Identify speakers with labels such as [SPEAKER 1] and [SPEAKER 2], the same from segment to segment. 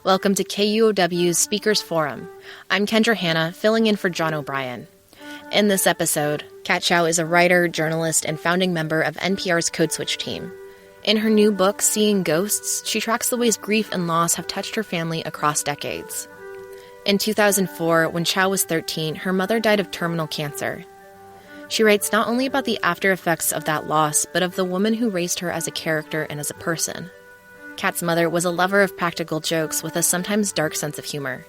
[SPEAKER 1] Welcome to KUOW's Speakers Forum. I'm Kendra Hanna, filling in for John O'Brien. In this episode, Kat Chow is a writer, journalist, and founding member of NPR's Code Switch team. In her new book, Seeing Ghosts, she tracks the ways grief and loss have touched her family across decades. In 2004, when Chow was 13, her mother died of terminal cancer. She writes not only about the after effects of that loss, but of the woman who raised her as a character and as a person. Kat's mother was a lover of practical jokes with a sometimes dark sense of humor.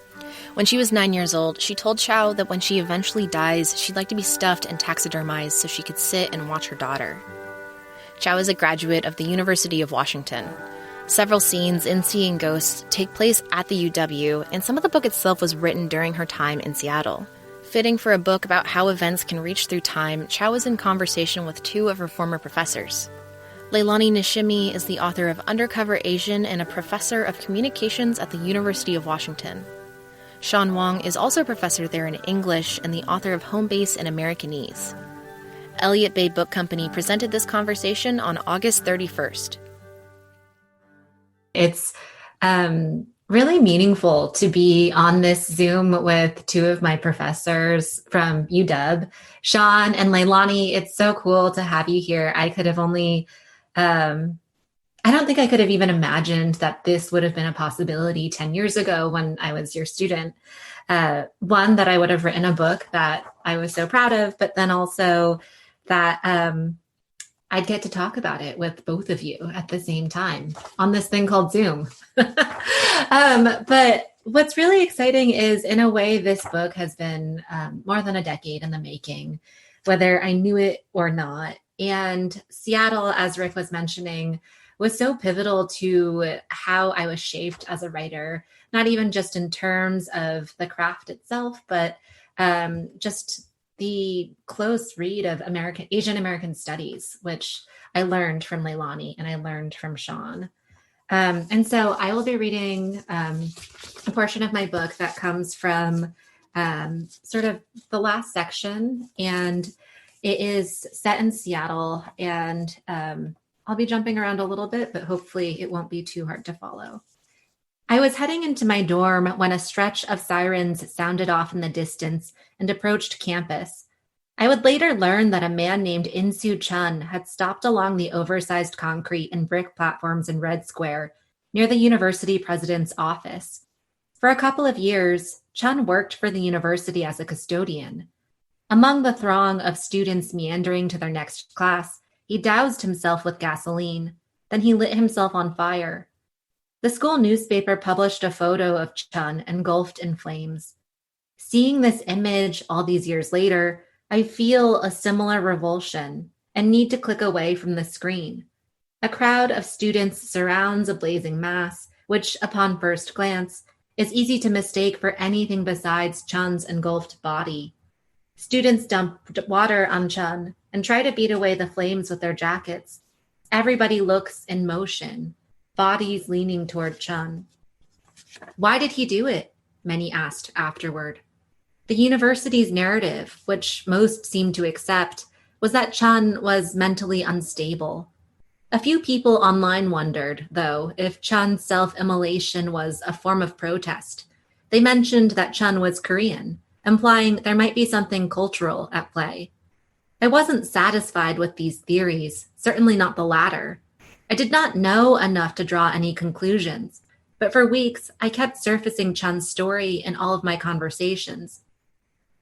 [SPEAKER 1] When she was 9 years old, she told Chow that when she eventually dies, she'd like to be stuffed and taxidermized so she could sit and watch her daughter. Chow is a graduate of the University of Washington. Several scenes in Seeing Ghosts take place at the UW, and some of the book itself was written during her time in Seattle. Fitting for a book about how events can reach through time, Chow is in conversation with two of her former professors. Leilani Nishimi is the author of Undercover Asian and a professor of communications at the University of Washington. Sean Wong is also a professor there in English and the author of Home Base and Americanese. Elliott Bay Book Company presented this conversation on August 31st.
[SPEAKER 2] It's really meaningful to be on this Zoom with two of my professors from UW, Sean and Leilani. It's so cool to have you here. I could have only... I don't think I could have even imagined that this would have been a possibility 10 years ago when I was your student. One, that I would have written a book that I was so proud of, but then also that I'd get to talk about it with both of you at the same time on this thing called Zoom. But what's really exciting is, in a way, this book has been more than a decade in the making, whether I knew it or not. And Seattle, as Rick was mentioning, was so pivotal to how I was shaped as a writer, not even just in terms of the craft itself, but just the close read of Asian American studies, which I learned from Leilani and I learned from Sean. And so I will be reading a portion of my book that comes from sort of the last section, and it is set in Seattle, and I'll be jumping around a little bit, but hopefully it won't be too hard to follow. I was heading into my dorm when a stretch of sirens sounded off in the distance and approached campus. I would later learn that a man named In-Soo Chun had stopped along the oversized concrete and brick platforms in Red Square near the university president's office. For a couple of years, Chun worked for the university as a custodian. Among the throng of students meandering to their next class, he doused himself with gasoline. Then he lit himself on fire. The school newspaper published a photo of Chun engulfed in flames. Seeing this image all these years later, I feel a similar revulsion and need to click away from the screen. A crowd of students surrounds a blazing mass, which, upon first glance, is easy to mistake for anything besides Chun's engulfed body. Students dump water on Chun and try to beat away the flames with their jackets. Everybody looks in motion, bodies leaning toward Chun. Why did he do it? Many asked afterward. The university's narrative, which most seemed to accept, was that Chun was mentally unstable. A few people online wondered, though, if Chun's self-immolation was a form of protest. They mentioned that Chun was Korean, implying there might be something cultural at play. I wasn't satisfied with these theories, certainly not the latter. I did not know enough to draw any conclusions, but for weeks I kept surfacing Chun's story in all of my conversations.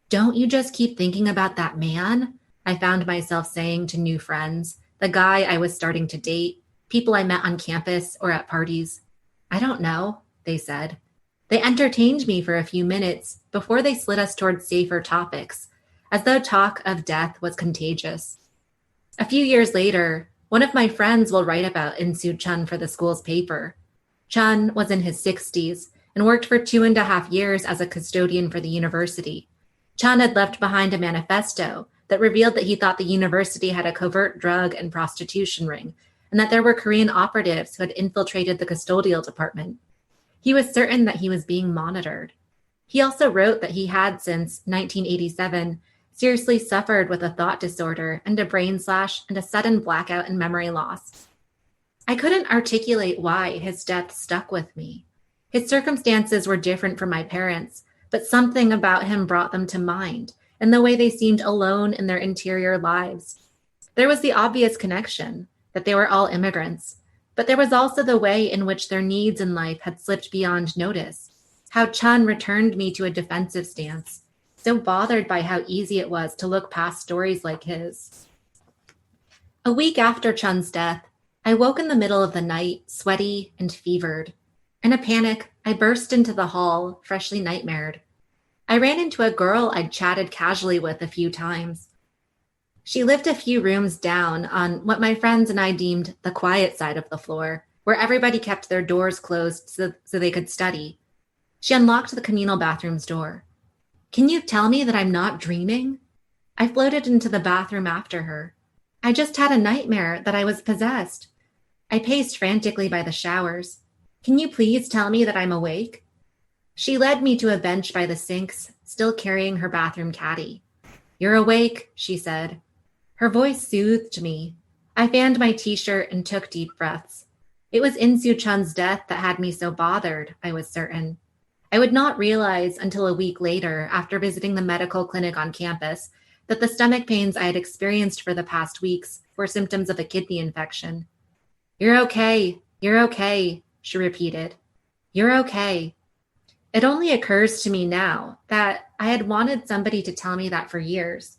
[SPEAKER 2] "Don't you just keep thinking about that man?" I found myself saying to new friends, the guy I was starting to date, people I met on campus or at parties. "I don't know," they said. They entertained me for a few minutes before they slid us towards safer topics, as though talk of death was contagious. A few years later, one of my friends will write about In-Soo Chun for the school's paper. Chun was in his 60s and worked for 2.5 years as a custodian for the university. Chun had left behind a manifesto that revealed that he thought the university had a covert drug and prostitution ring, and that there were Korean operatives who had infiltrated the custodial department. He was certain that he was being monitored. He also wrote that he had, since 1987, seriously suffered with a thought disorder and a brain slash and a sudden blackout and memory loss. I couldn't articulate why his death stuck with me. His circumstances were different from my parents, but something about him brought them to mind, and the way they seemed alone in their interior lives. There was the obvious connection that they were all immigrants, but there was also the way in which their needs in life had slipped beyond notice. How Chun returned me to a defensive stance, so bothered by how easy it was to look past stories like his. A week after Chun's death, I woke in the middle of the night, sweaty and fevered. In a panic, I burst into the hall, freshly nightmared. I ran into a girl I'd chatted casually with a few times. She lived a few rooms down on what my friends and I deemed the quiet side of the floor, where everybody kept their doors closed so they could study. She unlocked the communal bathroom's door. "Can you tell me that I'm not dreaming?" I floated into the bathroom after her. "I just had a nightmare that I was possessed." I paced frantically by the showers. "Can you please tell me that I'm awake?" She led me to a bench by the sinks, still carrying her bathroom caddy. "You're awake," she said. Her voice soothed me. I fanned my t-shirt and took deep breaths. It was Insu Chun's death that had me so bothered, I was certain. I would not realize until a week later, after visiting the medical clinic on campus, that the stomach pains I had experienced for the past weeks were symptoms of a kidney infection. "You're okay, she repeated. "You're okay." It only occurs to me now that I had wanted somebody to tell me that for years.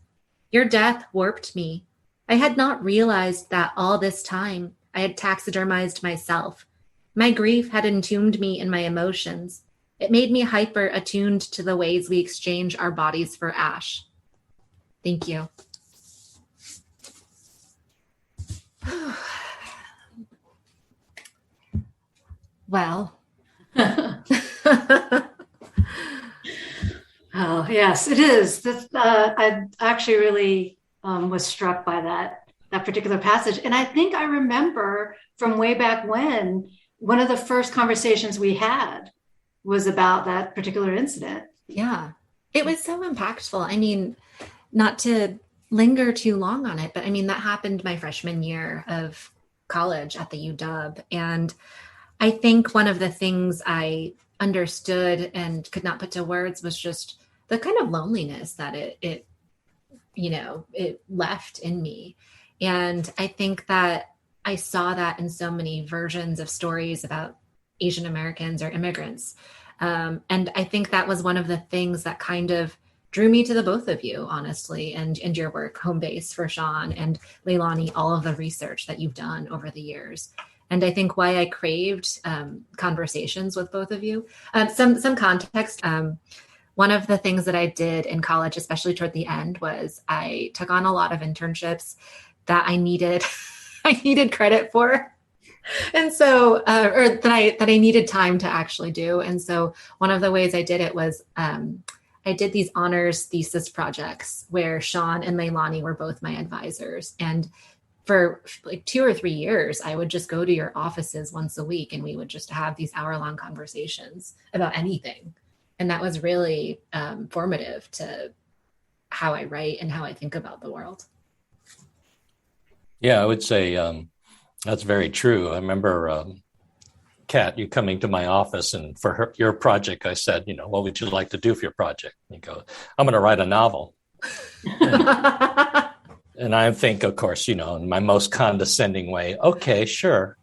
[SPEAKER 2] Your death warped me. I had not realized that all this time I had taxidermized myself. My grief had entombed me in my emotions. It made me hyper attuned to the ways we exchange our bodies for ash. Thank you. Well.
[SPEAKER 3] Oh, yes, it is. I actually really was struck by that particular passage. And I think I remember from way back when, one of the first conversations we had was about that particular incident.
[SPEAKER 2] Yeah, it was so impactful. I mean, not to linger too long on it, but I mean, that happened my freshman year of college at the UW. And I think one of the things I understood and could not put to words was just the kind of loneliness that it left in me. And I think that I saw that in so many versions of stories about Asian Americans or immigrants. And I think that was one of the things that kind of drew me to the both of you, honestly, and your work, Home Base for Sean and Leilani, all of the research that you've done over the years. And I think why I craved conversations with both of you. Some context. One of the things that I did in college, especially toward the end, was I took on a lot of internships that I needed credit for. And so, or that I needed time to actually do. And so one of the ways I did it was I did these honors thesis projects where Sean and Leilani were both my advisors. And for like 2 or 3 years, I would just go to your offices once a week and we would just have these hour-long conversations about anything. And that was really formative to how I write and how I think about the world.
[SPEAKER 4] Yeah, I would say that's very true. I remember, Kat, you coming to my office, and for your project, I said, what would you like to do for your project? And you go, "I'm going to write a novel." And I think, of course, in my most condescending way, "Okay, sure,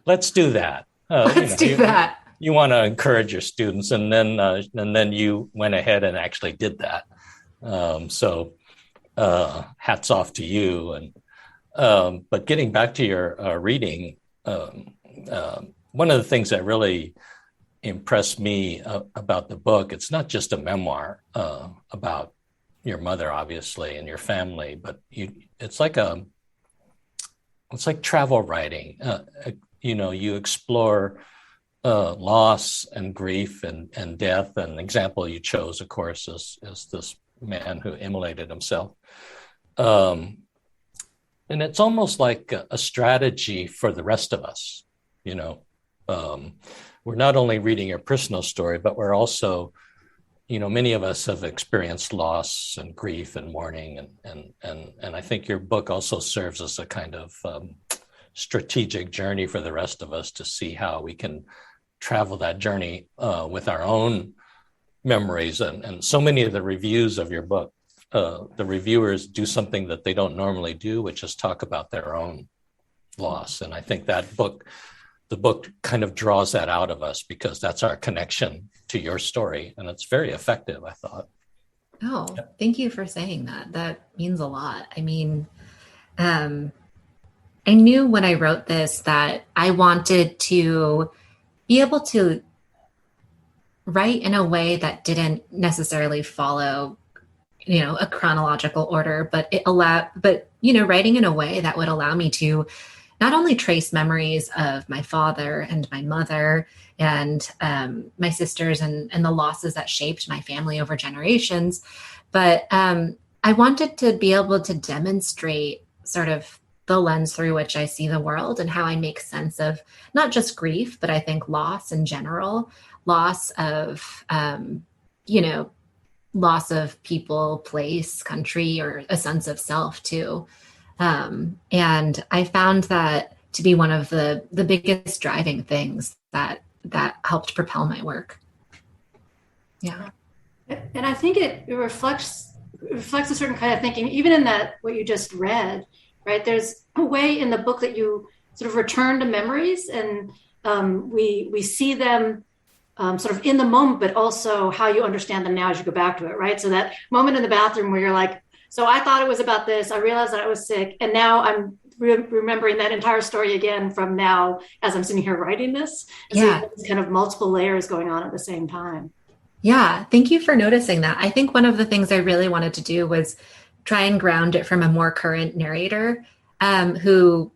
[SPEAKER 4] let's do that."
[SPEAKER 2] Let's do that.
[SPEAKER 4] You want to encourage your students, and then you went ahead and actually did that. So hats off to you. And but getting back to your reading, one of the things that really impressed me about the book, it's not just a memoir about your mother, obviously, and your family, but it's like travel writing. You explore loss and grief and death. And the example you chose, of course, is this man who immolated himself. And it's almost like a strategy for the rest of us. We're not only reading your personal story, but we're also, many of us have experienced loss and grief and mourning. And I think your book also serves as a kind of strategic journey for the rest of us to see how we can travel that journey with our own memories. And so many of the reviews of your book, the reviewers do something that they don't normally do, which is talk about their own loss. And I think the book kind of draws that out of us, because that's our connection to your story. And it's very effective, I thought.
[SPEAKER 2] Oh, thank you for saying that. That means a lot. I mean, I knew when I wrote this that I wanted to be able to write in a way that didn't necessarily follow, a chronological order, but writing in a way that would allow me to not only trace memories of my father and my mother and my sisters and the losses that shaped my family over generations, but I wanted to be able to demonstrate sort of the lens through which I see the world and how I make sense of not just grief, but I think loss in general, loss of, loss of people, place, country, or a sense of self too. And I found that to be one of the biggest driving things that helped propel my work. Yeah.
[SPEAKER 3] And I think it reflects a certain kind of thinking, even in that, what you just read, right? There's a way in the book that you sort of return to memories, and we see them sort of in the moment, but also how you understand them now as you go back to it, right? So that moment in the bathroom where you're like, so I thought it was about this, I realized that I was sick, and now I'm remembering that entire story again from now as I'm sitting here writing this. And so you have kind of multiple layers going on at the same time.
[SPEAKER 2] Yeah, thank you for noticing that. I think one of the things I really wanted to do was try and ground it from a more current narrator who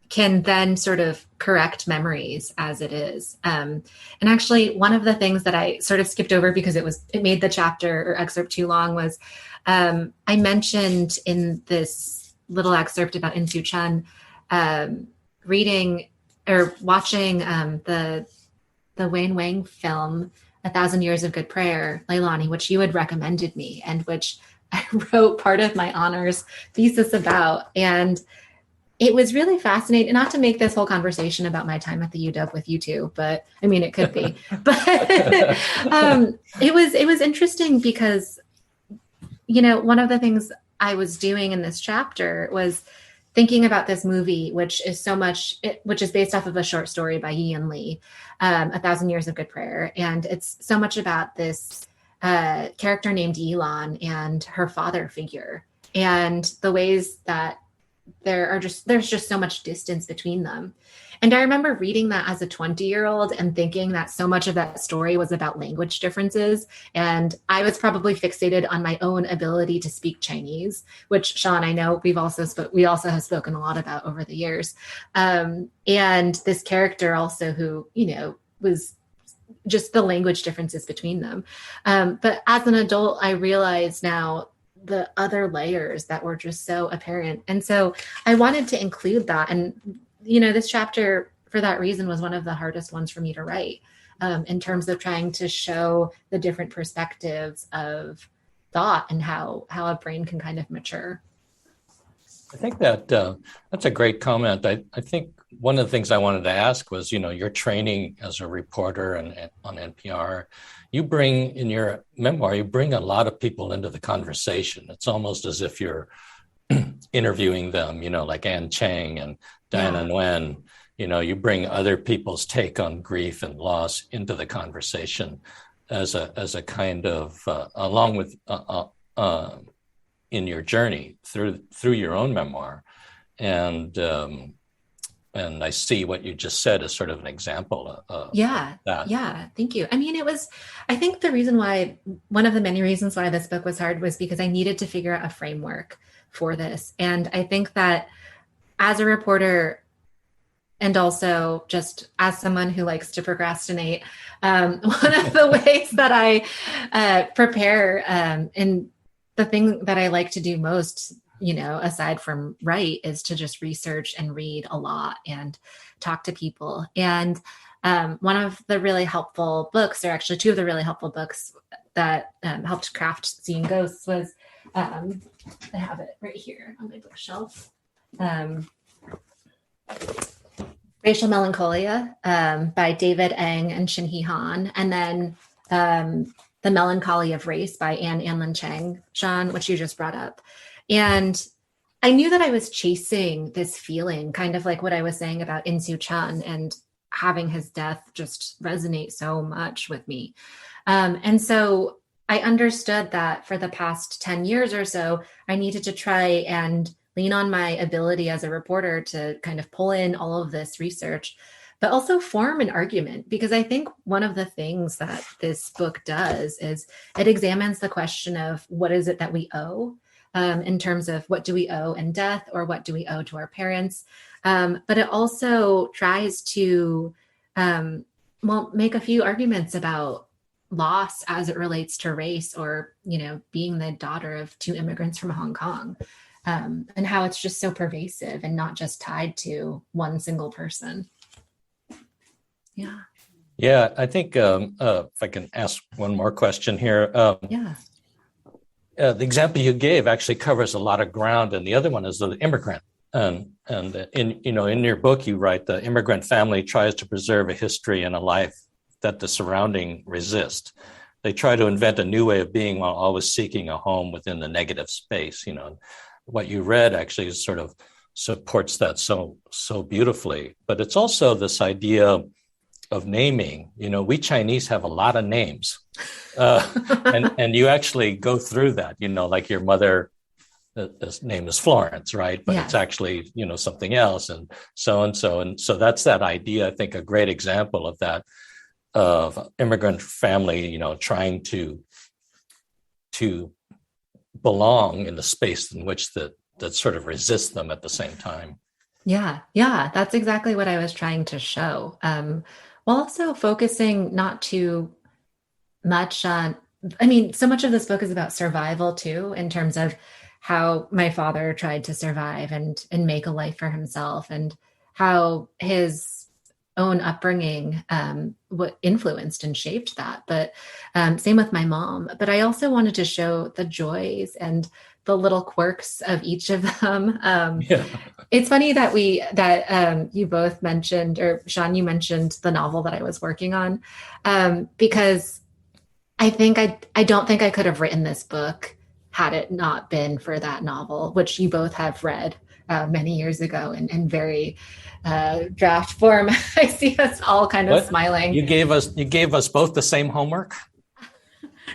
[SPEAKER 2] can then sort of correct memories as it is. And actually, one of the things that I sort of skipped over because it made the chapter or excerpt too long was I mentioned in this little excerpt about Insoo Chun reading or watching the Wayne Wang film, 1,000 Years of Good Prayer, Leilani, which you had recommended me and which I wrote part of my honors thesis about. And it was really fascinating, not to make this whole conversation about my time at the UW with you two, but I mean, it could be, but it was interesting because, one of the things I was doing in this chapter was thinking about this movie, which is based off of a short story by Ian Lee, 1,000 Years of Good Prayer. And it's so much about this character named Elon and her father figure and the ways that there's just so much distance between them. And I remember reading that as a 20-year-old and thinking that so much of that story was about language differences. And I was probably fixated on my own ability to speak Chinese, which Sean, I know we also have spoken a lot about over the years. And this character also who, was just the language differences between them. But as an adult, I realize now the other layers that were just so apparent. And so I wanted to include that. And, this chapter for that reason was one of the hardest ones for me to write in terms of trying to show the different perspectives of thought and how a brain can kind of mature.
[SPEAKER 4] I think that that's a great comment. I think one of the things I wanted to ask was, your training as a reporter and on NPR, you bring in your memoir, you bring a lot of people into the conversation. It's almost as if you're interviewing them, like Ann Chang and Diana Nguyen. You bring other people's take on grief and loss into the conversation as a kind of along with in your journey through your own memoir, and I see what you just said as sort of an example of that.
[SPEAKER 2] Yeah, thank you. I mean, I think one of the many reasons why this book was hard was because I needed to figure out a framework for this. And I think that as a reporter, and also just as someone who likes to procrastinate, one of the ways that I prepare and the thing that I like to do most, aside from write, is to just research and read a lot and talk to people. And one of the really helpful books, or actually two of the really helpful books that helped craft Seeing Ghosts was, I have it right here on my bookshelf. Racial Melancholia by David Eng and Shin-Hee Han, and then The Melancholy of Race by Anne Anlin Chang, Sean, which you just brought up. And I knew that I was chasing this feeling, kind of like what I was saying about Insu Chun and having his death just resonate so much with me. And so I understood that for the past 10 years or so, I needed to try and lean on my ability as a reporter to kind of pull in all of this research, but also form an argument. Because I think one of the things that this book does is it examines the question of what is it that we owe in terms of what do we owe in death or what do we owe to our parents. But it also tries to, make a few arguments about loss as it relates to race or, being the daughter of two immigrants from Hong Kong. And how it's just so pervasive and not just tied to one single person. Yeah.
[SPEAKER 4] Yeah, I think if I can ask one more question here.
[SPEAKER 2] Yeah.
[SPEAKER 4] The example you gave actually covers a lot of ground, and the other one is the immigrant. And in your book, you write the immigrant family tries to preserve a history and a life that the surrounding resist. They try to invent a new way of being while always seeking a home within the negative space. What you read actually sort of supports that so beautifully. But it's also this idea of naming. We Chinese have a lot of names, and you actually go through that. Like your mother, his name is Florence, right? But It's actually something else, and so. And so that's that idea. I think a great example of that, of immigrant family, trying to belong in the space in which that sort of resists them at the same time.
[SPEAKER 2] Yeah, that's exactly what I was trying to show. While also focusing not too much on, so much of this book is about survival too, in terms of how my father tried to survive and make a life for himself, and how his own upbringing what influenced and shaped that. But same with my mom. But I also wanted to show the joys and the little quirks of each of them. It's funny that you both mentioned, or Sean, you mentioned the novel that I was working on, because I don't think I could have written this book had it not been for that novel, which you both have read many years ago in very draft form. I see us all kind of smiling.
[SPEAKER 4] You gave us both the same homework?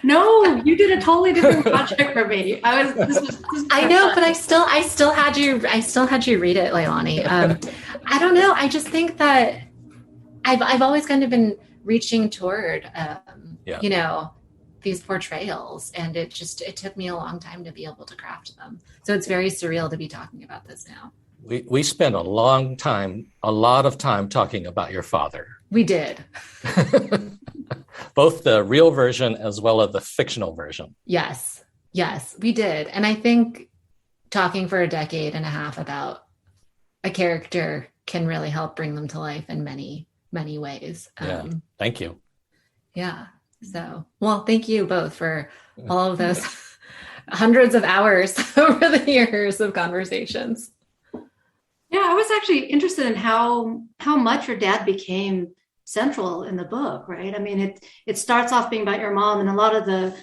[SPEAKER 3] No, you did a totally different project for me.
[SPEAKER 2] I know, but I still had you read it, Leilani. I don't know. I just think that I've always kind of been reaching toward, these portrayals, and it took me a long time to be able to craft them. So it's very surreal to be talking about this now.
[SPEAKER 4] We spent a lot of time talking about your father.
[SPEAKER 2] We did.
[SPEAKER 4] Both the real version as well as the fictional version.
[SPEAKER 2] Yes, we did. And I think talking for a decade and a half about a character can really help bring them to life in many, many ways.
[SPEAKER 4] Thank you.
[SPEAKER 2] Yeah. So, well, thank you both for all of those hundreds of hours over the years of conversations.
[SPEAKER 3] Yeah, I was actually interested in how much your dad became central in the book, right? It starts off being about your mom, and a lot of the,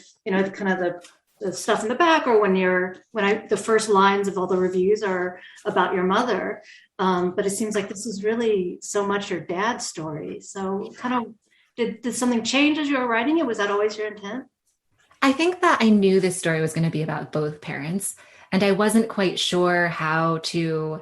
[SPEAKER 3] kind of the stuff in the back, or the first lines of all the reviews are about your mother. But it seems like this is really so much your dad's story. So kind of, did something change as you were writing it? Was that always your intent?
[SPEAKER 2] I think that I knew this story was going to be about both parents, and I wasn't quite sure how to,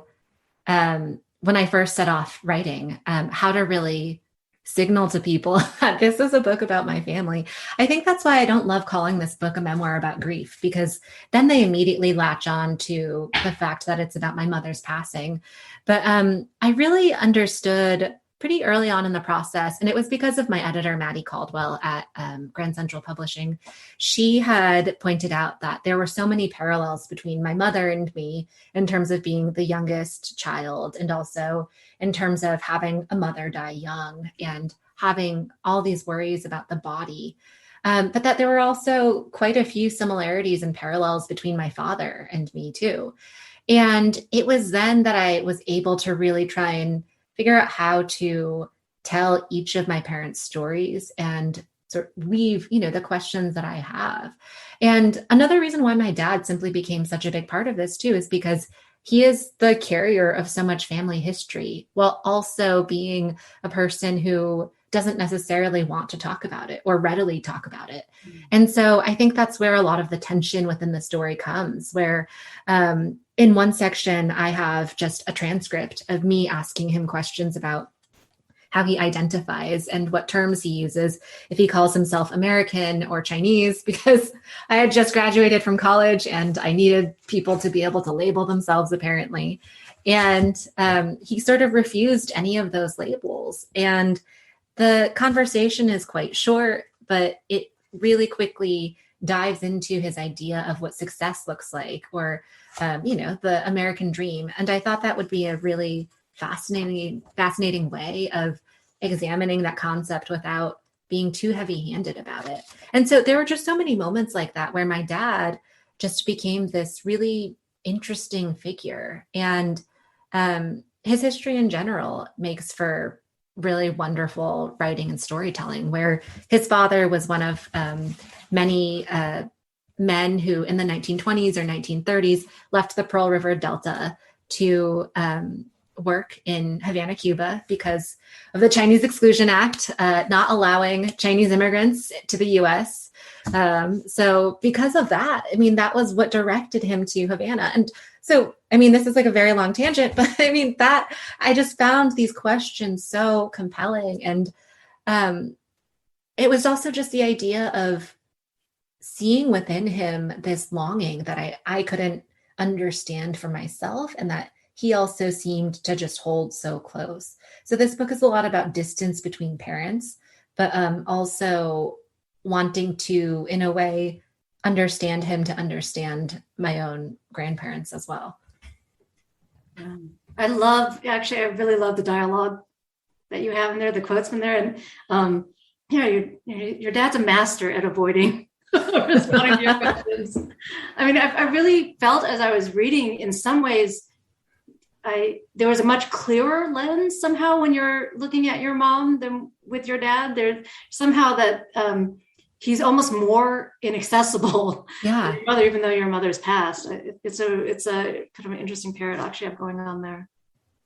[SPEAKER 2] when I first set off writing, how to really signal to people that this is a book about my family. I think that's why I don't love calling this book a memoir about grief, because then they immediately latch on to the fact that it's about my mother's passing. But I really understood pretty early on in the process, and it was because of my editor, Maddie Caldwell at Grand Central Publishing. She had pointed out that there were so many parallels between my mother and me in terms of being the youngest child, and also in terms of having a mother die young and having all these worries about the body. But that there were also quite a few similarities and parallels between my father and me too. And it was then that I was able to really try and figure out how to tell each of my parents' stories and sort of weave, the questions that I have. And another reason why my dad simply became such a big part of this too is because he is the carrier of so much family history while also being a person who doesn't necessarily want to talk about it or readily talk about it. And so I think that's where a lot of the tension within the story comes, where in one section, I have just a transcript of me asking him questions about how he identifies and what terms he uses, if he calls himself American or Chinese, because I had just graduated from college and I needed people to be able to label themselves, apparently. And he sort of refused any of those labels. And the conversation is quite short, but it really quickly dives into his idea of what success looks like, or, the American dream. And I thought that would be a really fascinating way of examining that concept without being too heavy-handed about it. And so there were just so many moments like that where my dad just became this really interesting figure. And his history in general makes for really wonderful writing and storytelling, where his father was one of many men who in the 1920s or 1930s left the Pearl River Delta to work in Havana, Cuba, because of the Chinese Exclusion Act, not allowing Chinese immigrants to the US. So because of that, that was what directed him to Havana. And so, this is like a very long tangent, but that I just found these questions so compelling. And it was also just the idea of seeing within him this longing that I couldn't understand for myself, and that he also seemed to just hold so close. So this book is a lot about distance between parents, but also wanting to, in a way, understand him to understand my own grandparents as well.
[SPEAKER 3] I really love the dialogue that you have in there, the quotes from there. And, your dad's a master at avoiding responding to your questions. I really felt as I was reading, in some ways, there was a much clearer lens somehow when you're looking at your mom than with your dad. There's somehow that he's almost more inaccessible than your mother, even though your mother's passed. It's a kind of an interesting paradox you have going on there.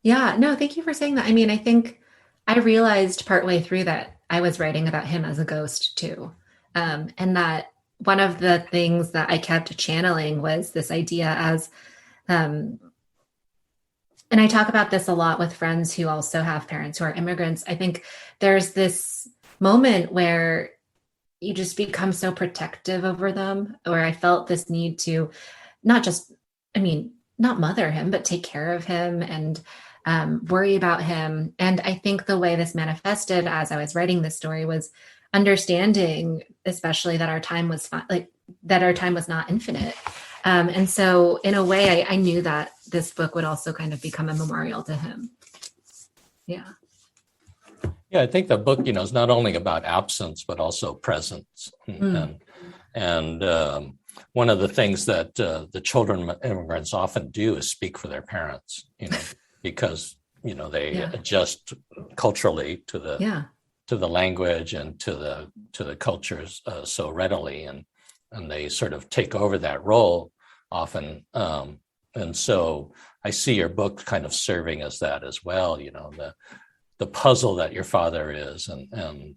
[SPEAKER 2] Yeah, no, thank you for saying that. I think I realized partway through that I was writing about him as a ghost too. And that one of the things that I kept channeling was this idea as, and I talk about this a lot with friends who also have parents who are immigrants. I think there's this moment where you just become so protective over them, where I felt this need to not just, not mother him, but take care of him and worry about him. And I think the way this manifested as I was writing this story was understanding, especially that our time was not infinite. And so in a way, I knew that this book would also kind of become a memorial to him. Yeah.
[SPEAKER 4] Yeah, I think the book, is not only about absence, but also presence. And one of the things that the children of immigrants often do is speak for their parents, because, they adjust culturally to the language and to the cultures so readily. And they sort of take over that role often. And so I see your book kind of serving as that as well, the puzzle that your father is, and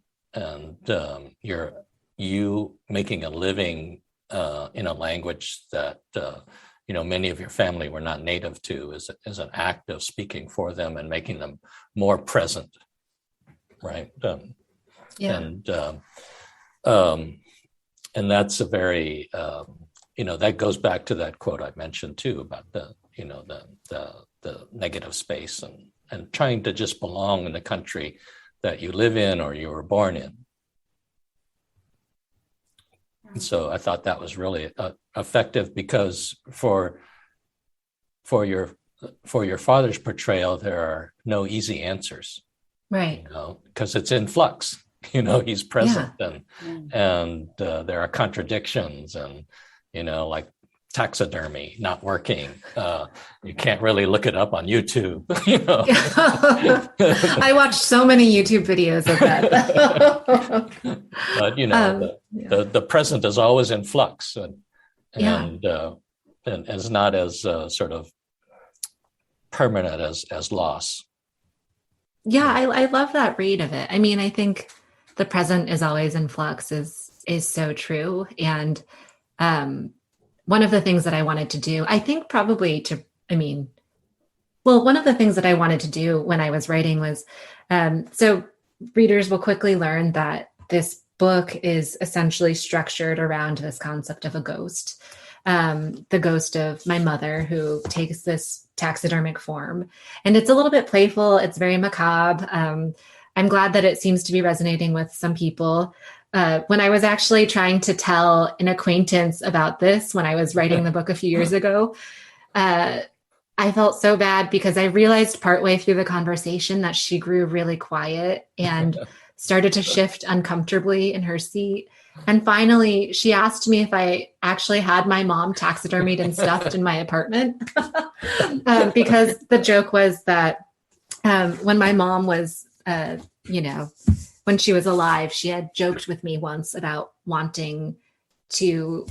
[SPEAKER 4] you making a living in a language that many of your family were not native to is an act of speaking for them and making them more present, right? And that's a very that goes back to that quote I mentioned too about the negative space and trying to just belong in the country that you live in or you were born in. And so I thought that was really effective, because for your father's portrayal, there are no easy answers,
[SPEAKER 2] right?
[SPEAKER 4] Because it's in flux. He's present, and there are contradictions, and like taxidermy not working. You can't really look it up on YouTube.
[SPEAKER 2] I watched so many YouTube videos of that.
[SPEAKER 4] But the present is always in flux, and is not as sort of permanent as loss.
[SPEAKER 2] Yeah, I love that read of it. I mean, I think the present is always in flux is so true. And one of the things that I wanted to do, I think probably one of the things that I wanted to do when I was writing was, so readers will quickly learn that this book is essentially structured around this concept of a ghost, the ghost of my mother who takes this taxidermic form. And it's a little bit playful. It's very macabre. I'm glad that it seems to be resonating with some people. When I was actually trying to tell an acquaintance about this, when I was writing the book a few years ago, I felt so bad because I realized partway through the conversation that she grew really quiet and started to shift uncomfortably in her seat. And finally, she asked me if I actually had my mom taxidermied and stuffed in my apartment. Because the joke was that when my mom was, when she was alive, she had joked with me once about wanting to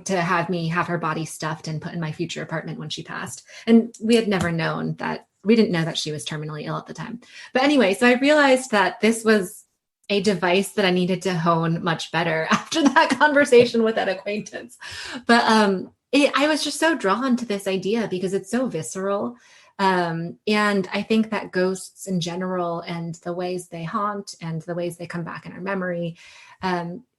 [SPEAKER 2] have me have her body stuffed and put in my future apartment when she passed. And we didn't know that she was terminally ill at the time. But anyway, so I realized that this was a device that I needed to hone much better after that conversation with that acquaintance. But I was just so drawn to this idea because it's so visceral. And I think that ghosts in general and the ways they haunt and the ways they come back in our memory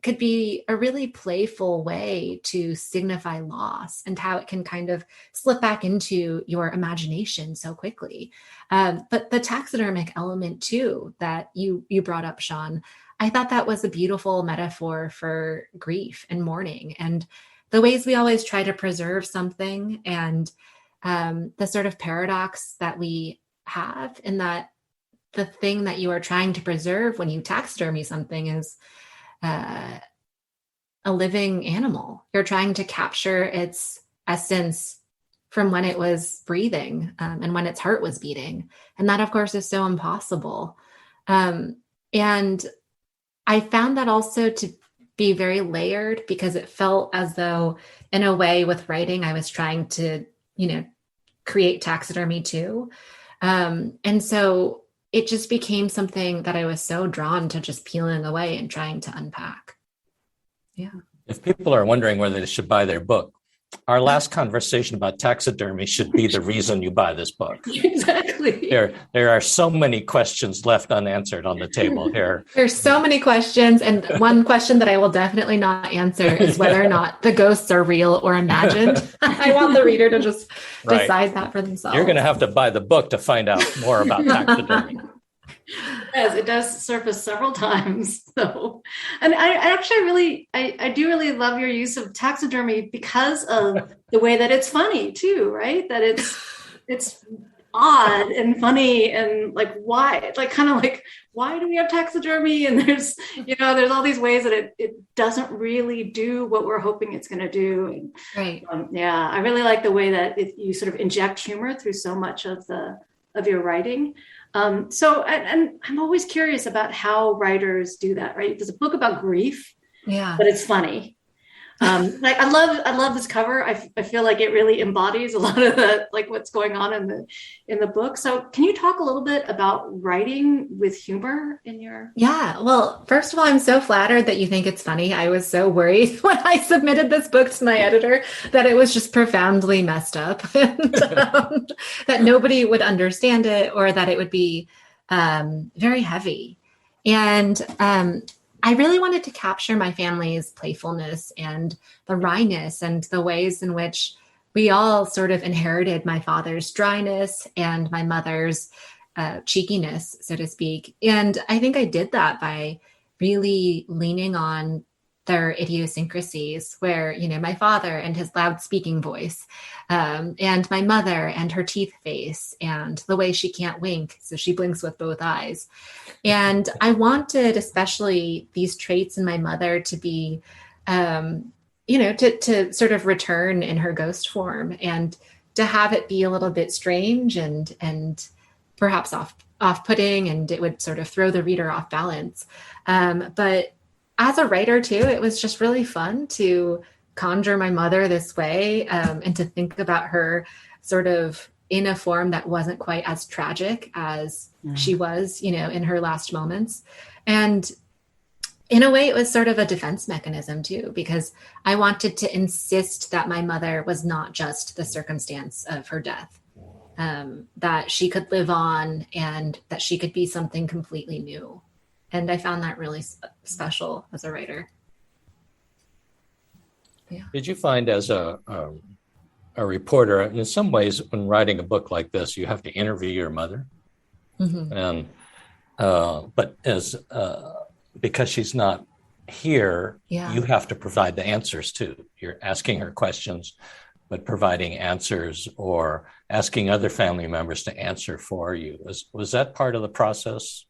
[SPEAKER 2] could be a really playful way to signify loss and how it can kind of slip back into your imagination so quickly. But the taxidermic element too, that you brought up, Sean, I thought that was a beautiful metaphor for grief and mourning and the ways we always try to preserve something and the sort of paradox that we have in that the thing that you are trying to preserve when you taxidermy something is a living animal. You're trying to capture its essence from when it was breathing and when its heart was beating. And that, of course, is so impossible. And I found that also to be very layered because it felt as though, in a way, with writing, I was trying to, create taxidermy too. And so it just became something that I was so drawn to just peeling away and trying to unpack. Yeah.
[SPEAKER 4] If people are wondering whether they should buy their book, our last conversation about taxidermy should be the reason you buy this book.
[SPEAKER 2] Exactly.
[SPEAKER 4] There are so many questions left unanswered on the table here.
[SPEAKER 2] There's so many questions. And one question that I will definitely not answer is whether or not the ghosts are real or imagined. I want the reader to just decide that for themselves.
[SPEAKER 4] You're going to have to buy the book to find out more about taxidermy.
[SPEAKER 3] Yes, it does surface several times. So, and I do really love your use of taxidermy because of the way that it's funny too, right? That it's odd and funny and why do we have taxidermy? And there's all these ways that it doesn't really do what we're hoping it's going to do. And,
[SPEAKER 2] right.
[SPEAKER 3] I really like the way that you sort of inject humor through so much of your writing. So I'm always curious about how writers do that, right? There's a book about grief, but it's funny. I love this cover. I feel like it really embodies a lot of the what's going on in the book. So can you talk a little bit about writing with humor in your?
[SPEAKER 2] Yeah. Well, first of all, I'm so flattered that you think it's funny. I was so worried when I submitted this book to my editor that it was just profoundly messed up and that nobody would understand it or that it would be very heavy. And I really wanted to capture my family's playfulness and the wryness and the ways in which we all sort of inherited my father's dryness and my mother's cheekiness, so to speak. And I think I did that by really leaning on their idiosyncrasies where, my father and his loud speaking voice, and my mother and her teeth face and the way she can't wink. So she blinks with both eyes. And I wanted especially these traits in my mother to be, to sort of return in her ghost form, and to have it be a little bit strange and perhaps off-putting, and it would sort of throw the reader off balance. But as a writer too, it was just really fun to conjure my mother this way, and to think about her sort of in a form that wasn't quite as tragic as she was, in her last moments. And in a way, it was sort of a defense mechanism too, because I wanted to insist that my mother was not just the circumstance of her death, that she could live on and that she could be something completely new. And I found that really special as a writer. Yeah.
[SPEAKER 4] Did you find as a reporter, in some ways, when writing a book like this, you have to interview your mother, and but because she's not here, you have to provide the answers too. You're asking her questions, but providing answers or asking other family members to answer for you. Was that part of the process?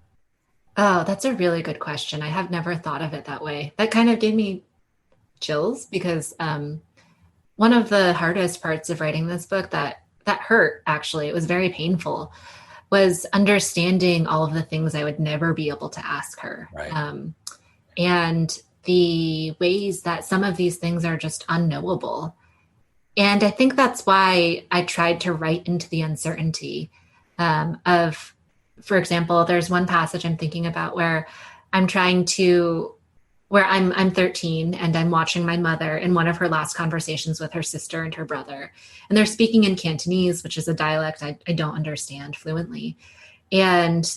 [SPEAKER 2] Oh, that's a really good question. I have never thought of it that way. That kind of gave me chills, because one of the hardest parts of writing this book that hurt, actually, it was very painful, was understanding all of the things I would never be able to ask her.
[SPEAKER 4] Right.
[SPEAKER 2] And the ways that some of these things are just unknowable. And I think that's why I tried to write into the uncertainty of, for example, there's one passage I'm thinking about where I'm 13 and I'm watching my mother in one of her last conversations with her sister and her brother. And they're speaking in Cantonese, which is a dialect I don't understand fluently. And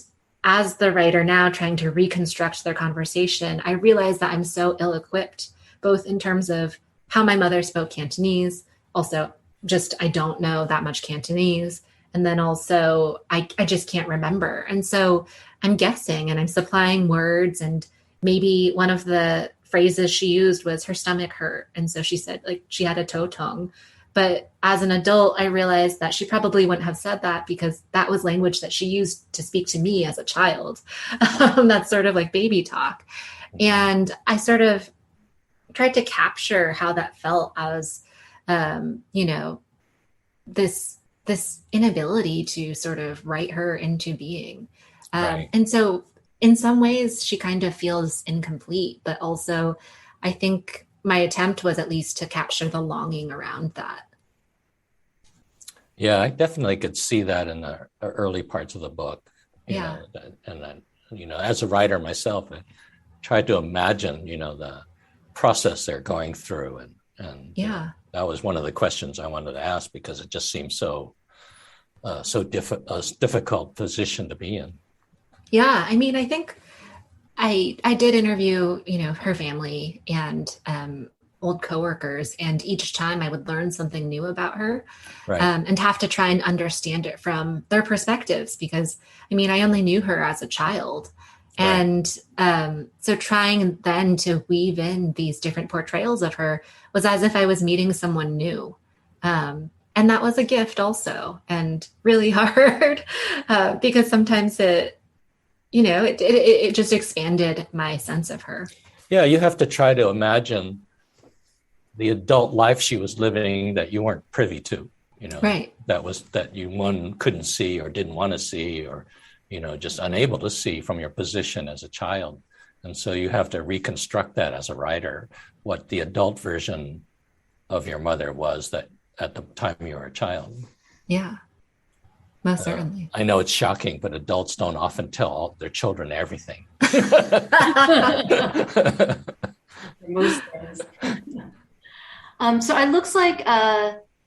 [SPEAKER 2] as the writer now trying to reconstruct their conversation, I realize that I'm so ill-equipped, both in terms of how my mother spoke Cantonese, also just I don't know that much Cantonese, and then also I just can't remember. And so I'm guessing and I'm supplying words, and maybe one of the phrases she used was her stomach hurt. And so she said like she had a toe tongue. But as an adult, I realized that she probably wouldn't have said that because that was language that she used to speak to me as a child. That's sort of like baby talk. And I sort of tried to capture how that felt as, this inability to sort of write her into being.
[SPEAKER 4] Right.
[SPEAKER 2] And so in some ways she kind of feels incomplete, but also I think my attempt was at least to capture the longing around that.
[SPEAKER 4] Yeah, I definitely could see that in the early parts of the book.
[SPEAKER 2] Yeah.
[SPEAKER 4] And then, as a writer myself, I tried to imagine, the process they're going through. And
[SPEAKER 2] yeah,
[SPEAKER 4] that was one of the questions I wanted to ask because it just seems a difficult position to be in.
[SPEAKER 2] Yeah. I mean, I think I did interview, her family and old coworkers, and each time I would learn something new about her,
[SPEAKER 4] right.
[SPEAKER 2] And have to try and understand it from their perspectives, because I only knew her as a child. Right. And so trying then to weave in these different portrayals of her was as if I was meeting someone new. And that was a gift also, and really hard because sometimes it just expanded my sense of her.
[SPEAKER 4] Yeah, you have to try to imagine the adult life she was living that you weren't privy to,
[SPEAKER 2] right.
[SPEAKER 4] that you couldn't see or didn't want to see, or, just unable to see from your position as a child. And so you have to reconstruct that as a writer, what the adult version of your mother was that at the time you were a child.
[SPEAKER 2] Yeah. Most certainly.
[SPEAKER 4] I know it's shocking, but adults don't often tell their children everything.
[SPEAKER 3] Most days. So it looks like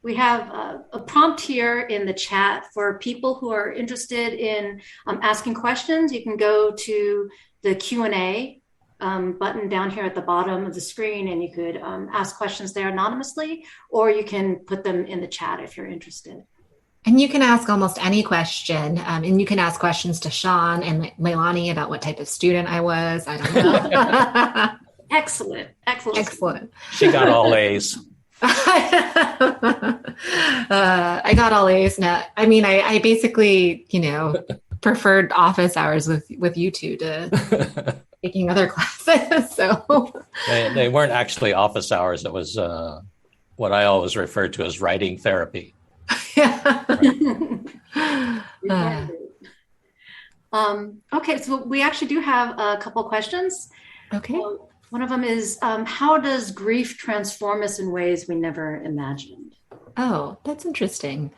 [SPEAKER 3] we have a prompt here in the chat for people who are interested in asking questions. You can go to the Q&A button down here at the bottom of the screen, and you could ask questions there anonymously, or you can put them in the chat if you're interested.
[SPEAKER 2] And you can ask almost any question, and you can ask questions to Sean and Leilani about what type of student I was. I don't know.
[SPEAKER 3] Excellent.
[SPEAKER 4] She got all A's.
[SPEAKER 2] I got all A's now. I basically, preferred office hours with you two to taking other classes. So
[SPEAKER 4] they weren't actually office hours. It was what I always refer to as writing therapy.
[SPEAKER 2] Yeah.
[SPEAKER 3] Okay, so we actually do have a couple questions.
[SPEAKER 2] Okay.
[SPEAKER 3] One of them is, how does grief transform us in ways we never imagined?
[SPEAKER 2] Oh, that's interesting.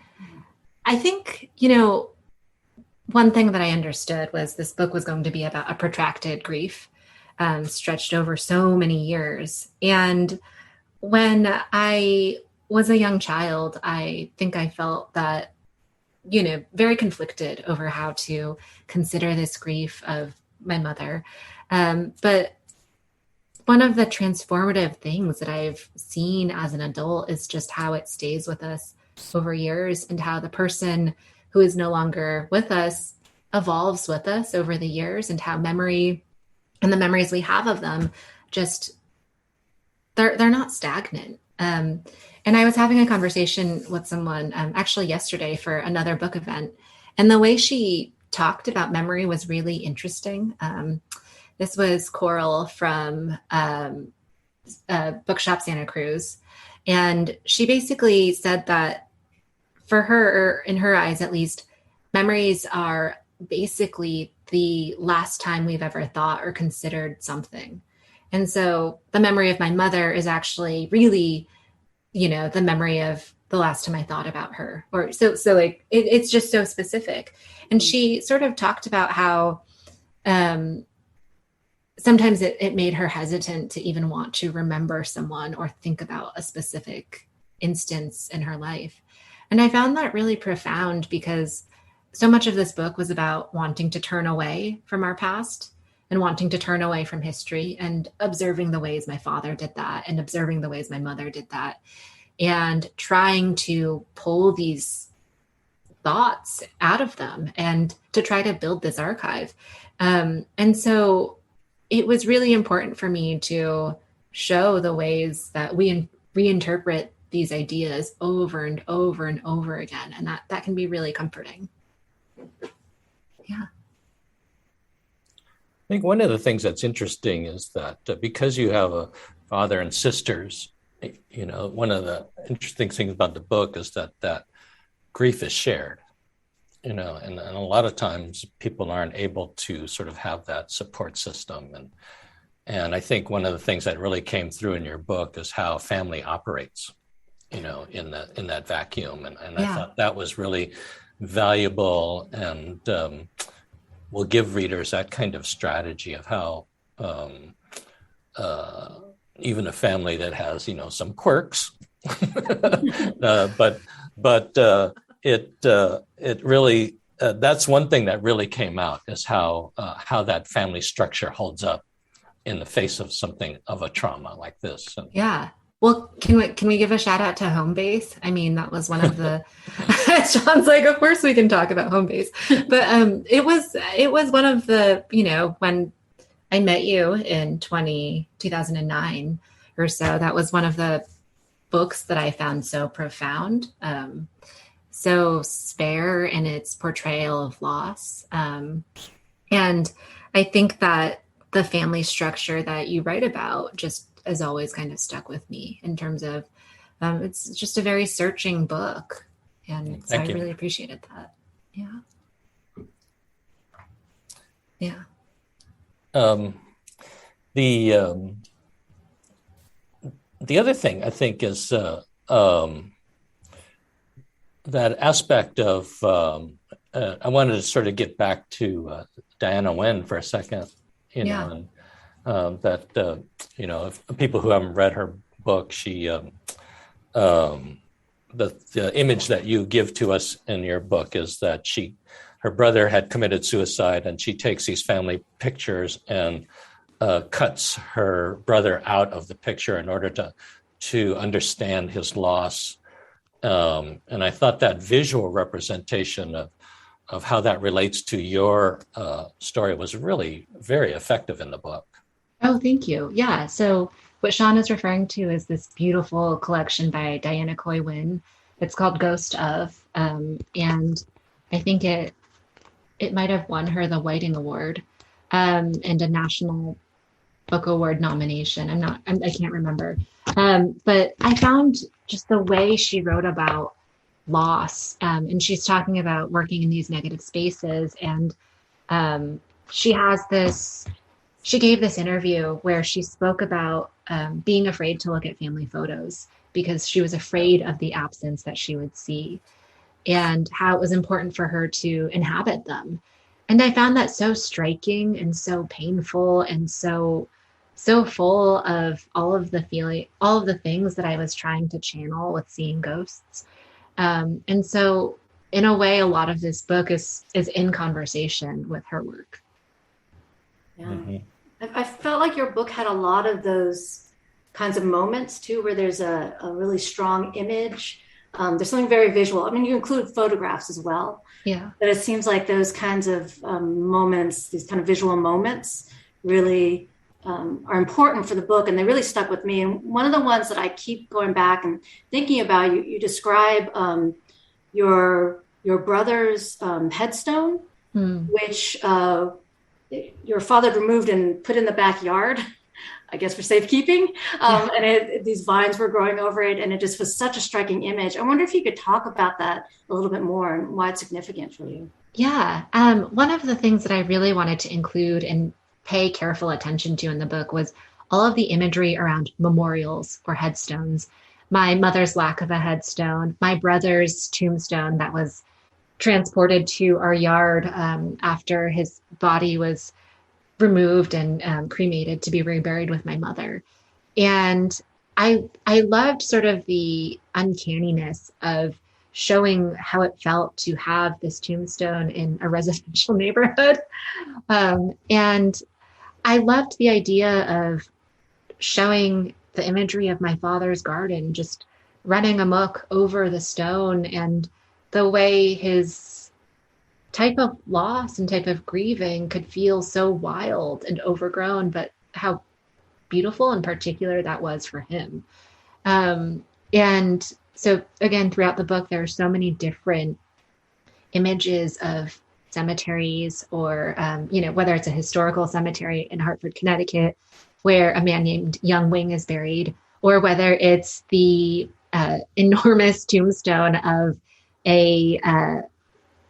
[SPEAKER 2] I think, one thing that I understood was this book was going to be about a protracted grief, stretched over so many years. And when I was a young child, I think I felt that, very conflicted over how to consider this grief of my mother. But one of the transformative things that I've seen as an adult is just how it stays with us over years, and how the person who is no longer with us evolves with us over the years, and how memory and the memories we have of them just they're not stagnant. And I was having a conversation with someone actually yesterday for another book event, and the way she talked about memory was really interesting. This was Coral from Bookshop Santa Cruz. And she basically said that for her, in her eyes at least, memories are basically the last time we've ever thought or considered something. And so the memory of my mother is actually really, the memory of the last time I thought about her. Or so like it's just so specific. And she sort of talked about how sometimes it made her hesitant to even want to remember someone or think about a specific instance in her life. And I found that really profound, because so much of this book was about wanting to turn away from our past and wanting to turn away from history, and observing the ways my father did that, and observing the ways my mother did that, and trying to pull these thoughts out of them and to try to build this archive. And so it was really important for me to show the ways that we reinterpret these ideas over and over and over again. And that can be really comforting. Yeah.
[SPEAKER 4] I think one of the things that's interesting is that because you have a father and sisters, one of the interesting things about the book is that grief is shared, and a lot of times people aren't able to sort of have that support system. And I think one of the things that really came through in your book is how family operates, in that vacuum. And I thought that was really valuable, and will give readers that kind of strategy of how even a family that has, some quirks, but it really, that's one thing that really came out, is how that family structure holds up in the face of something of a trauma like this.
[SPEAKER 2] Yeah. Well, can we give a shout out to Home Base? I mean, that was one of the, Sean's like, of course we can talk about Home Base, but it was one of the, when I met you in 2009 or so, that was one of the books that I found so profound, so spare in its portrayal of loss. And I think that the family structure that you write about just has always kind of stuck with me, in terms of it's just a very searching book, and so I really appreciated that.
[SPEAKER 4] The other thing I think is that aspect of I wanted to sort of get back to Diana Nguyen for a second, and that if people who haven't read her book, she the image that you give to us in your book is that her brother had committed suicide, and she takes these family pictures and cuts her brother out of the picture in order to understand his loss. And I thought that visual representation of how that relates to your story was really very effective in the book.
[SPEAKER 2] Oh, thank you. Yeah. So what Sean is referring to is this beautiful collection by Diana Coy Wynn. It's called Ghost of, and I think it it might have won her the Whiting Award, and a National Book Award nomination. I can't remember. But I found just the way she wrote about loss, and she's talking about working in these negative spaces. And she gave this interview where she spoke about being afraid to look at family photos because she was afraid of the absence that she would see, and how it was important for her to inhabit them. And I found that so striking and so painful and so full of all of the things that I was trying to channel with seeing ghosts. And so in a way, a lot of this book is in conversation with her work.
[SPEAKER 3] Yeah. Mm-hmm. I felt like your book had a lot of those kinds of moments too, where there's a really strong image. There's something very visual. I mean, you include photographs as well.
[SPEAKER 2] Yeah.
[SPEAKER 3] But it seems like those kinds of moments, these kind of visual moments, really are important for the book, and they really stuck with me. And one of the ones that I keep going back and thinking about, you describe your brother's headstone, which your father removed and put in the backyard, I guess for safekeeping. And these vines were growing over it, and it just was such a striking image. I wonder if you could talk about that a little bit more and why it's significant for you.
[SPEAKER 2] Yeah. One of the things that I really wanted to include and pay careful attention to in the book was all of the imagery around memorials or headstones. My mother's lack of a headstone, my brother's tombstone that was transported to our yard after his body was removed and cremated to be reburied with my mother. And I loved sort of the uncanniness of showing how it felt to have this tombstone in a residential neighborhood. And I loved the idea of showing the imagery of my father's garden, just running amok over the stone, and the way his type of loss and type of grieving could feel so wild and overgrown, but how beautiful and particular that was for him. And so again, throughout the book, there are so many different images of cemeteries, or, whether it's a historical cemetery in Hartford, Connecticut, where a man named Young Wing is buried, or whether it's the enormous tombstone of a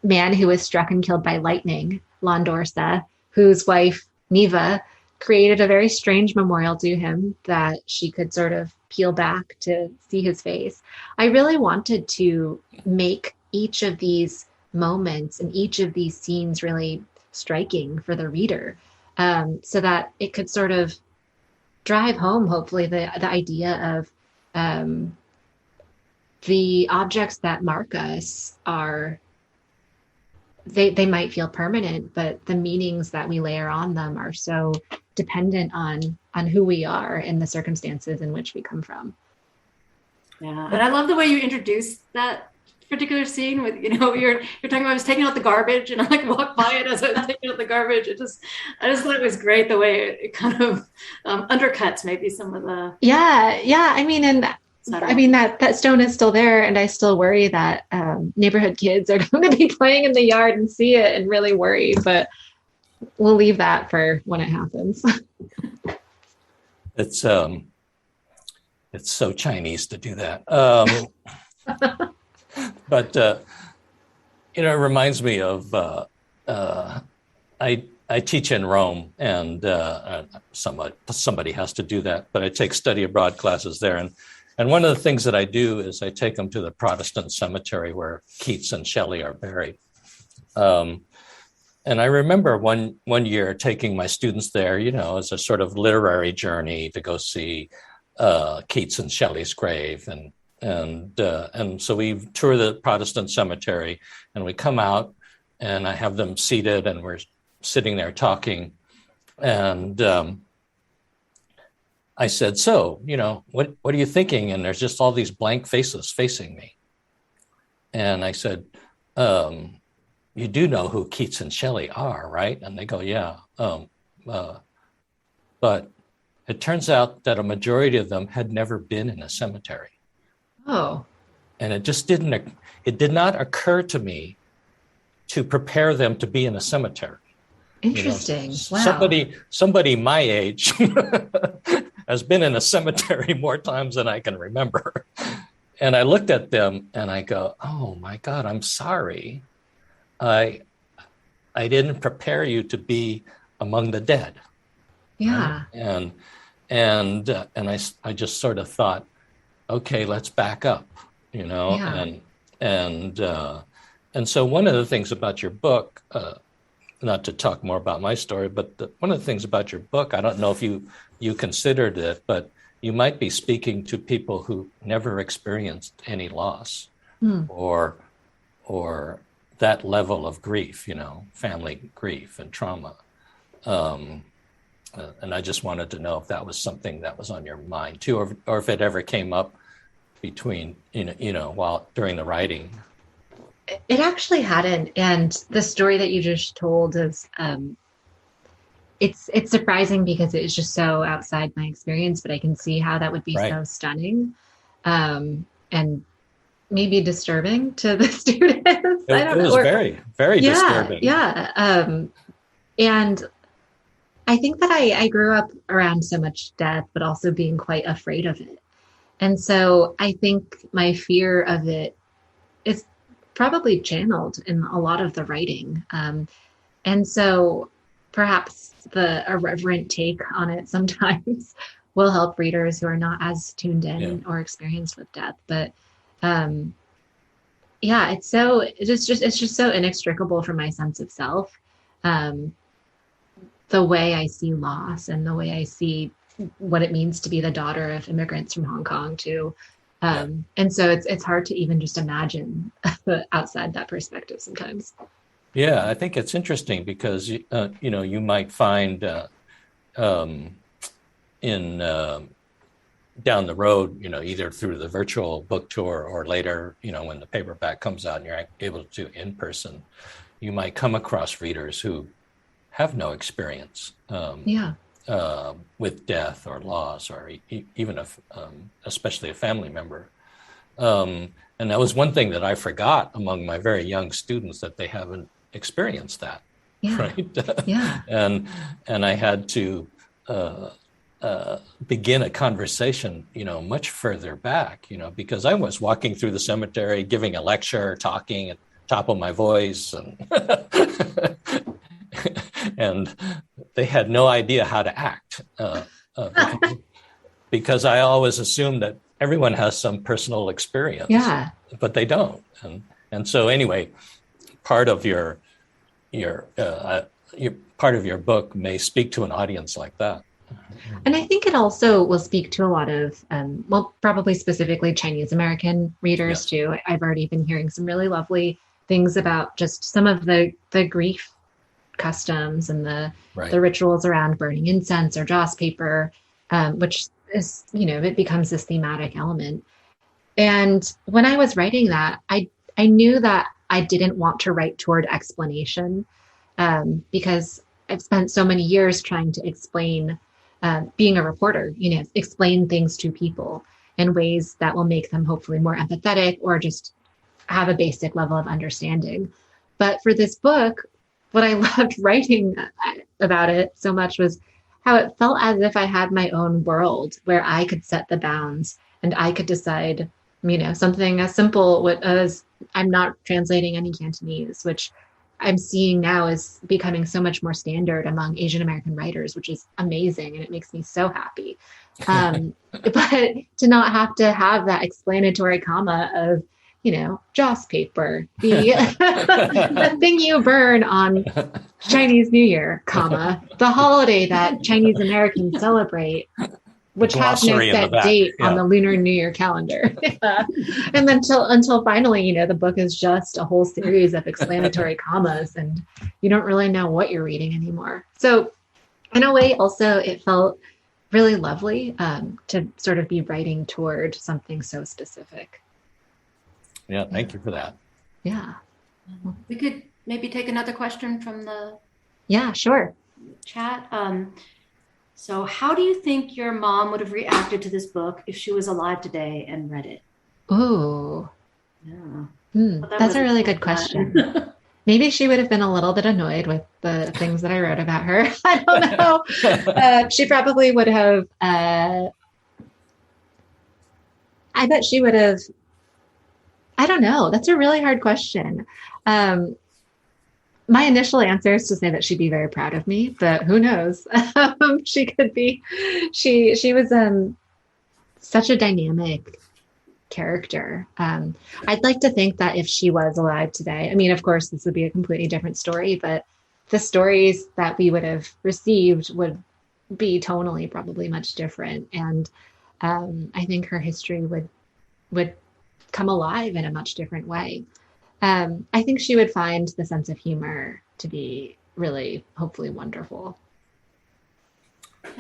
[SPEAKER 2] man who was struck and killed by lightning, Londorsa, whose wife, Neva, created a very strange memorial to him that she could sort of peel back to see his face. I really wanted to make each of these moments and each of these scenes really striking for the reader, so that it could sort of drive home, hopefully, the idea of the objects that mark us are, they might feel permanent, but the meanings that we layer on them are so dependent on who we are and the circumstances in which we come from.
[SPEAKER 3] Yeah, and I love the way you introduced that particular scene with, you're talking about I was taking out the garbage, and I walked by it as I was taking out the garbage. I just thought it was great the way it kind of undercuts maybe some of the that stone is still there, and I still worry that neighborhood kids are going to be playing in the yard and see it and really worry, but we'll leave that for when it happens.
[SPEAKER 4] It's so Chinese to do that. But it reminds me of I teach in Rome, and somebody has to do that. But I take study abroad classes there, and one of the things that I do is I take them to the Protestant cemetery where Keats and Shelley are buried. And I remember one year taking my students there, as a sort of literary journey to go see Keats and Shelley's grave, and so we tour the Protestant cemetery, and we come out, and I have them seated, and we're sitting there talking, and I said, "So, what are you thinking?" And there's just all these blank faces facing me, and I said, "You do know who Keats and Shelley are, right?" And they go, "Yeah." But it turns out that a majority of them had never been in a cemetery.
[SPEAKER 2] Oh.
[SPEAKER 4] And it just did not occur to me to prepare them to be in a cemetery.
[SPEAKER 2] Interesting. Wow.
[SPEAKER 4] Somebody my age has been in a cemetery more times than I can remember. And I looked at them and I go, oh my God, I'm sorry. I didn't prepare you to be among the dead.
[SPEAKER 2] Yeah.
[SPEAKER 4] Right? And I just sort of thought, okay, let's back up,
[SPEAKER 2] Yeah.
[SPEAKER 4] and so one of the things about your book, not to talk more about my story, but one of the things about your book, I don't know if you considered it, but you might be speaking to people who never experienced any loss or that level of grief, family grief and trauma. And I just wanted to know if that was something that was on your mind too, or if it ever came up between, while during the writing.
[SPEAKER 2] It actually hadn't. And the story that you just told is, it's surprising because it's just so outside my experience, but I can see how that would be so stunning, and maybe disturbing to the students. I don't know.
[SPEAKER 4] It was very, very disturbing.
[SPEAKER 2] Yeah. And I think that I grew up around so much death, but also being quite afraid of it. And so I think my fear of it is probably channeled in a lot of the writing. And so perhaps the irreverent take on it sometimes will help readers who are not as tuned in or experienced with death. But it's just so inextricable from my sense of self. The way I see loss and the way I see what it means to be the daughter of immigrants from Hong Kong too. And so it's hard to even just imagine outside that perspective sometimes.
[SPEAKER 4] Yeah, I think it's interesting because, you might find down the road, either through the virtual book tour or later, when the paperback comes out and you're able to do in person, you might come across readers who have no experience with death or loss, or even especially a family member. And that was one thing that I forgot among my very young students, that they haven't experienced that, right? And I had to begin a conversation, much further back, because I was walking through the cemetery, giving a lecture, talking at the top of my voice, and and they had no idea how to act, because I always assumed that everyone has some personal experience, but they don't. And so anyway, part of your part of your book may speak to an audience like that.
[SPEAKER 2] And I think it also will speak to a lot of, probably specifically Chinese American readers too. I've already been hearing some really lovely things about just some of the grief customs and the rituals around burning incense or joss paper, which is, it becomes this thematic element. And when I was writing that, I knew that I didn't want to write toward explanation, because I've spent so many years trying to explain, being a reporter, explain things to people in ways that will make them hopefully more empathetic or just have a basic level of understanding. But for this book, what I loved writing about it so much was how it felt as if I had my own world where I could set the bounds and I could decide, something as simple as I'm not translating any Cantonese, which I'm seeing now is becoming so much more standard among Asian American writers, which is amazing. And it makes me so happy. But to not have to have that explanatory comma of, joss paper, the thing you burn on Chinese New Year, comma, the holiday that Chinese Americans celebrate, which has no set date on the Lunar New Year calendar. And then until finally, the book is just a whole series of explanatory commas, and you don't really know what you're reading anymore. So in a way, also, it felt really lovely to sort of be writing toward something so specific.
[SPEAKER 4] Yeah, thank you for that.
[SPEAKER 2] Yeah.
[SPEAKER 3] We could maybe take another question from the
[SPEAKER 2] chat.
[SPEAKER 3] So how do you think your mom would have reacted to this book if she was alive today and read it?
[SPEAKER 2] Ooh.
[SPEAKER 3] Yeah.
[SPEAKER 2] That's a really good question. maybe she would have been a little bit annoyed with the things that I wrote about her. I don't know. She probably would have, I bet she would have, I don't know. That's a really hard question. My initial answer is to say that she'd be very proud of me, but who knows? She could be. She was such a dynamic character. I'd like to think that if she was alive today, I mean, of course, this would be a completely different story, but the stories that we would have received would be tonally probably much different. And I think her history would come alive in a much different way. I think she would find the sense of humor to be really, hopefully, wonderful.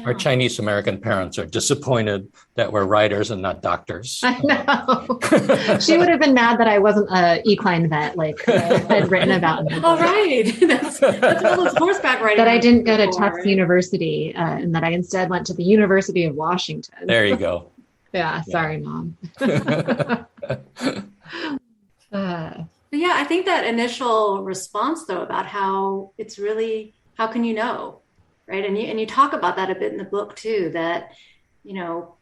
[SPEAKER 4] Our Chinese American parents are disappointed that we're writers and not doctors.
[SPEAKER 2] I know. She would have been mad that I wasn't an equine vet like I'd written about.
[SPEAKER 3] All right. That's all those horseback riding.
[SPEAKER 2] That I didn't go to Tufts University and that I instead went to the University of Washington.
[SPEAKER 4] There you go.
[SPEAKER 2] Yeah. Sorry, Mom.
[SPEAKER 3] Yeah, I think that initial response, though, about how it's really, how can you know, right? And you talk about that a bit in the book, too, that,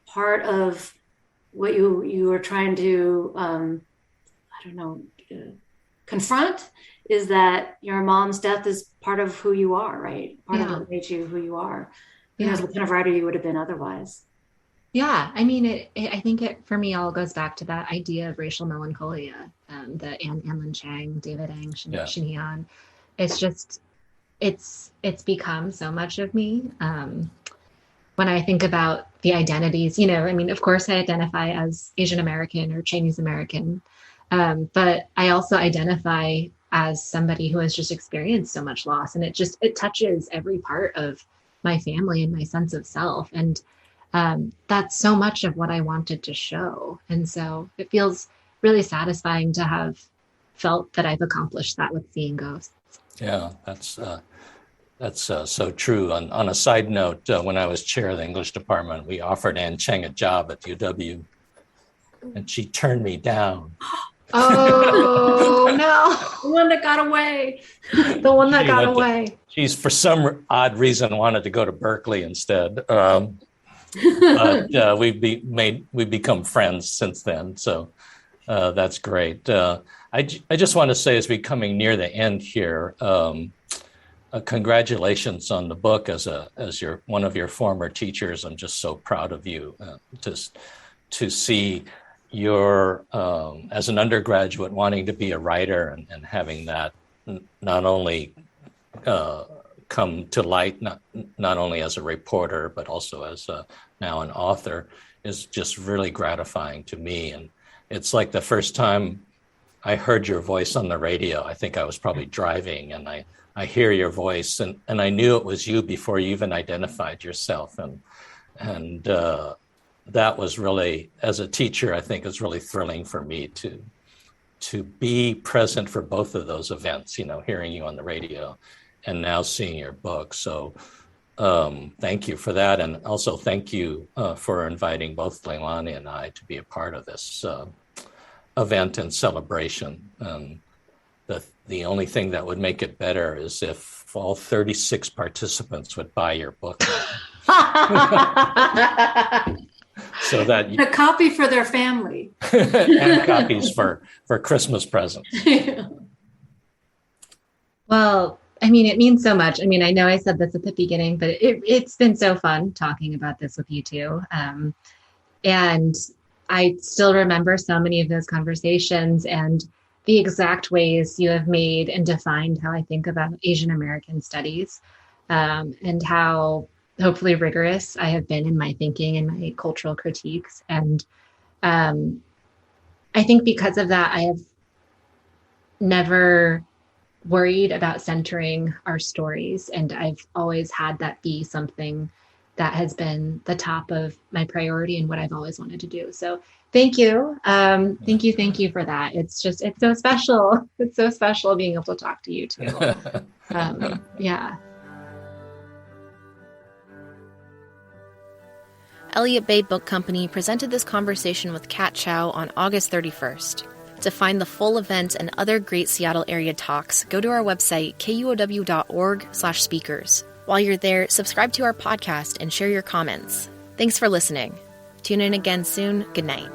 [SPEAKER 3] part of what you were trying to, confront is that your mom's death is part of who you are, right? Part of what made you who you are. Because what kind of writer you would have been otherwise.
[SPEAKER 2] Yeah, I mean, I think it for me all goes back to that idea of racial melancholia, the Anlin Chang, David Ang, Shin-Hyan. It's just, it's become so much of me. When I think about the identities, I mean, of course, I identify as Asian American or Chinese American, but I also identify as somebody who has just experienced so much loss, and it touches every part of my family and my sense of self. And that's so much of what I wanted to show. And so it feels really satisfying to have felt that I've accomplished that with Seeing Ghosts.
[SPEAKER 4] Yeah, that's so true. On a side note, when I was chair of the English department, we offered Ann Cheng a job at UW, and she turned me down.
[SPEAKER 2] Oh, no.
[SPEAKER 3] The one that got away.
[SPEAKER 2] The one that got away.
[SPEAKER 4] She's, for some odd reason, wanted to go to Berkeley instead. But we've become friends since then, so that's great. I just want to say, as we're coming near the end here, congratulations on the book. As one of your former teachers, I'm just so proud of you. Just to see your as an undergraduate wanting to be a writer and having that not only come to light, not only as a reporter, but also as now an author, is just really gratifying to me. And it's like the first time I heard your voice on the radio, I think I was probably driving, and I hear your voice, and I knew it was you before you even identified yourself. And that was really, as a teacher, I think it's really thrilling for me to be present for both of those events, hearing you on the radio and now seeing your book. So thank you for that. And also thank you for inviting both Leilani and I to be a part of this event and celebration. The only thing that would make it better is if all 36 participants would buy your book. So that
[SPEAKER 3] a copy for their family.
[SPEAKER 4] And copies for Christmas presents.
[SPEAKER 2] Well, I mean, it means so much. I mean, I know I said this at the beginning, but it's been so fun talking about this with you two. And I still remember so many of those conversations and the exact ways you have made and defined how I think about Asian American studies, and how hopefully rigorous I have been in my thinking and my cultural critiques. And I think because of that, I have never worried about centering our stories. And I've always had that be something that has been the top of my priority and what I've always wanted to do. So thank you. Thank you for that. It's so special. It's so special being able to talk to you too. Yeah.
[SPEAKER 1] Elliott Bay Book Company presented this conversation with Kat Chow on August 31st. To find the full event and other great Seattle area talks, go to our website, kuow.org/speakers. While you're there, subscribe to our podcast and share your comments. Thanks for listening. Tune in again soon. Good night.